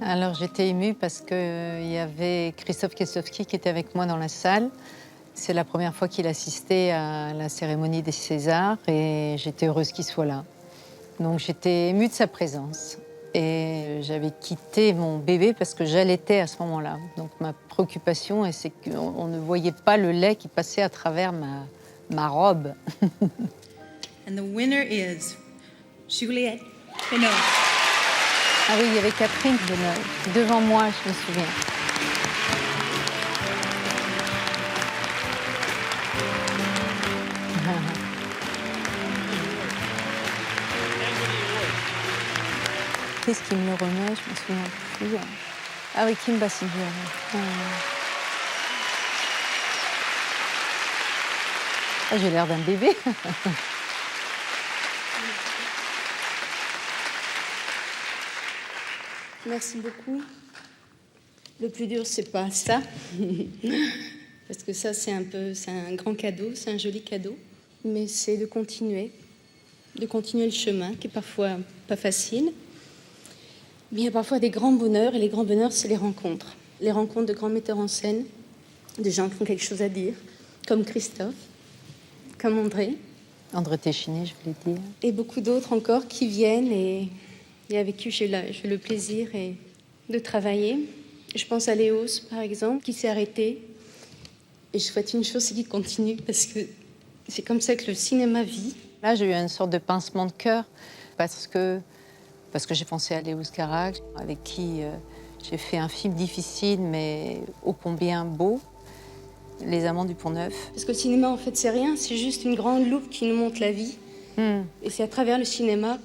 Alors j'étais émue parce qu'il y avait Christophe Kieslowski qui était avec moi dans la salle. C'est la première fois qu'il assistait à la cérémonie des Césars et j'étais heureuse qu'il soit là. Donc j'étais émue de sa présence. Et j'avais quitté mon bébé parce que j'allaitais à ce moment-là. Donc ma préoccupation, c'est qu'on ne voyait pas le lait qui passait à travers ma robe. And the winner is Juliette Binoche. Ah oui, il y avait Catherine Deneuve devant moi, je me souviens. Qu'est-ce qui me le remet? Je me souviens plus. Ah oui, Kim Basinger. Ah, j'ai l'air d'un bébé. Merci beaucoup. Le plus dur, c'est pas ça. Parce que ça, c'est un grand cadeau, c'est un joli cadeau. Mais c'est de continuer le chemin, qui est parfois pas facile. Mais il y a parfois des grands bonheurs, et les grands bonheurs, c'est les rencontres. Les rencontres de grands metteurs en scène, de gens qui ont quelque chose à dire, comme Christophe, comme André. André Téchiné, je voulais dire. Et beaucoup d'autres encore qui viennent et avec qui j'ai le plaisir de travailler. Je pense à Léos, par exemple, qui s'est arrêté. Et je souhaite une chose, c'est qu'il continue, parce que c'est comme ça que le cinéma vit. Là, j'ai eu une sorte de pincement de cœur, parce que j'ai pensé à Léos Carax, avec qui j'ai fait un film difficile, mais ô combien beau, Les Amants du Pont-Neuf. Parce que le cinéma, en fait, c'est rien, c'est juste une grande loupe qui nous montre la vie. Et c'est à travers le cinéma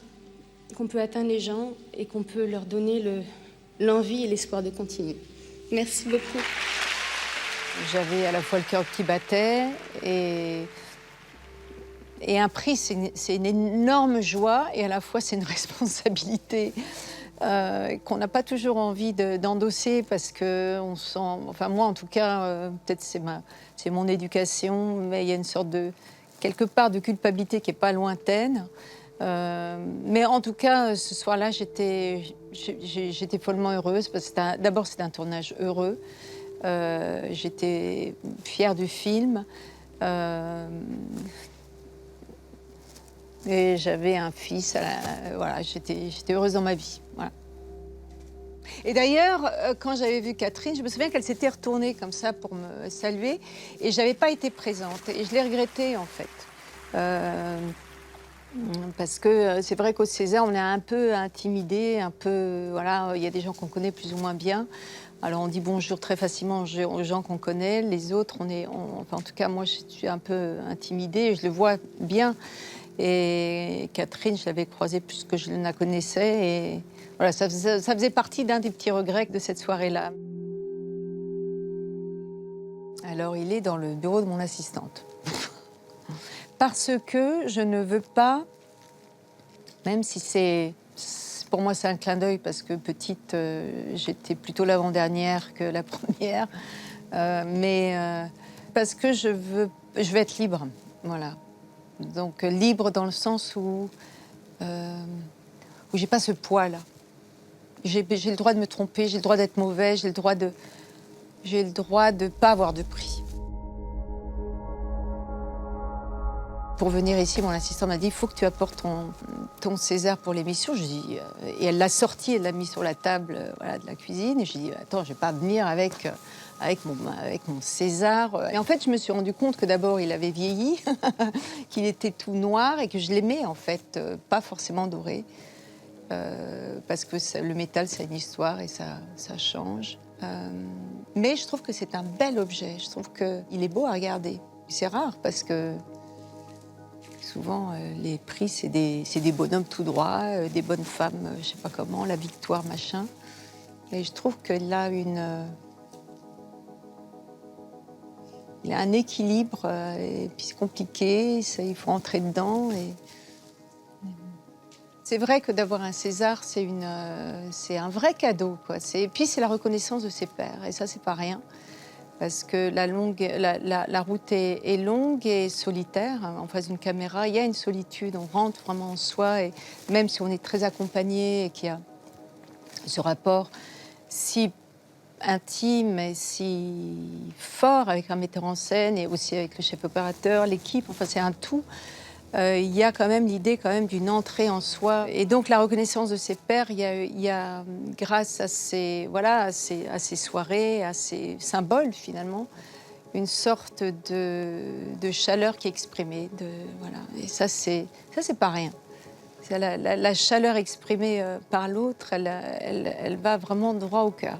qu'on peut atteindre les gens et qu'on peut leur donner l'envie et l'espoir de continuer. Merci beaucoup. J'avais à la fois le cœur qui battait et un prix, c'est une énorme joie et à la fois c'est une responsabilité qu'on n'a pas toujours envie d'endosser parce qu'on sent, enfin moi en tout cas, peut-être c'est mon éducation, mais il y a une sorte de, quelque part, de culpabilité qui n'est pas lointaine. Mais en tout cas, ce soir-là, j'étais follement heureuse parce que d'abord c'était un tournage heureux. J'étais fière du film. Et j'avais un fils, voilà, j'étais heureuse dans ma vie. Voilà. Et d'ailleurs, quand j'avais vu Catherine, je me souviens qu'elle s'était retournée comme ça pour me saluer et je n'avais pas été présente. Et je l'ai regretté, en fait. Parce que c'est vrai qu'au César, on est un peu intimidé, un peu, voilà, il y a des gens qu'on connaît plus ou moins bien. Alors on dit bonjour très facilement aux gens qu'on connaît, les autres, enfin en tout cas moi je suis un peu intimidée, je le vois bien. Et Catherine, je l'avais croisée plus que je ne la connaissais. Et voilà, ça faisait partie d'un des petits regrets de cette soirée-là. Alors, il est dans le bureau de mon assistante. Parce que je ne veux pas, même si pour moi c'est un clin d'œil, parce que petite, j'étais plutôt l'avant-dernière que la première, mais parce que je veux être libre, voilà. Donc libre dans le sens où j'ai pas ce poids-là. J'ai le droit de me tromper, j'ai le droit d'être mauvais, j'ai le droit de pas avoir de prix. Pour venir ici, mon assistant m'a dit « Il faut que tu apportes ton César pour l'émission ». Je dis et elle l'a sorti, elle l'a mis sur la table voilà, de la cuisine. Et je dis « Attends, je vais pas venir avec mon César ». Et en fait, je me suis rendu compte que d'abord, il avait vieilli, qu'il était tout noir et que je l'aimais en fait, pas forcément doré. Parce que le métal, c'est une histoire et ça change. Mais je trouve que c'est un bel objet. Je trouve qu'il est beau à regarder. C'est rare parce que souvent, les prix, c'est des bonhommes tout droits, des bonnes femmes, je sais pas comment, la victoire, machin. Et je trouve qu'il a il a un équilibre, et puis c'est compliqué, il faut entrer dedans. C'est vrai que d'avoir un César, c'est un vrai cadeau, quoi. Puis c'est la reconnaissance de ses pairs, et ça, c'est pas rien. Parce que la route est longue et solitaire. En face d'une caméra, il y a une solitude, on rentre vraiment en soi. Et même si on est très accompagné et qu'il y a ce rapport si intime et si fort avec un metteur en scène et aussi avec le chef opérateur, l'équipe, enfin c'est un tout. Il y a quand même l'idée d'une entrée en soi. Et donc la reconnaissance de ses pairs, il y a grâce à ces soirées, à ces symboles finalement, une sorte de chaleur qui est exprimée. Voilà. Et ça, c'est pas rien. La chaleur exprimée par l'autre, elle va vraiment droit au cœur.